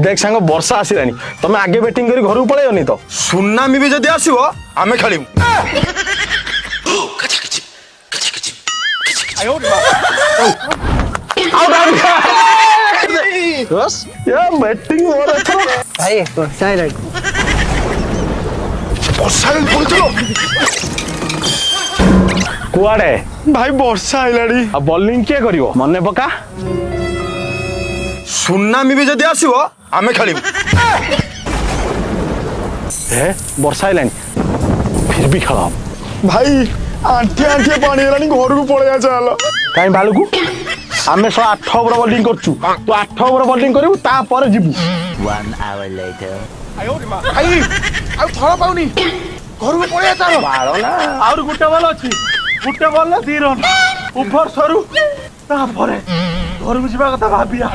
देख सांग वर्षा आसिलानी तमे आगे बैटिंग करी घर को पळेयोनी तो सुनामी भी जदि आसीबो आमे खेलिमु बस या बैटिंग हो रहा था भाई साइलेंट वर्षा पड़थलो कुआडे भाई वर्षा आइलाड़ी आ बॉलिंग के करिवो मने पका सुनामी भी जदि आसीबो आमे खेलिमु ए वर्षा आइलानी फिर भी खेला भाई आंठे आंठे पानी हेलानी घर को पळेया चाल काई बालू आमे 8 ओवर बॉलिंग करछु तू 8 ओवर बॉलिंग करिवु ता पर जिबु 1 hour later. भाई आ थळा पाउनी घर को पळेया चाल बाळो ना और गुटे बॉल अछि गुटे बॉल 2 रन ऊपर सरू ता परे घर को जिबा कथा भाबिया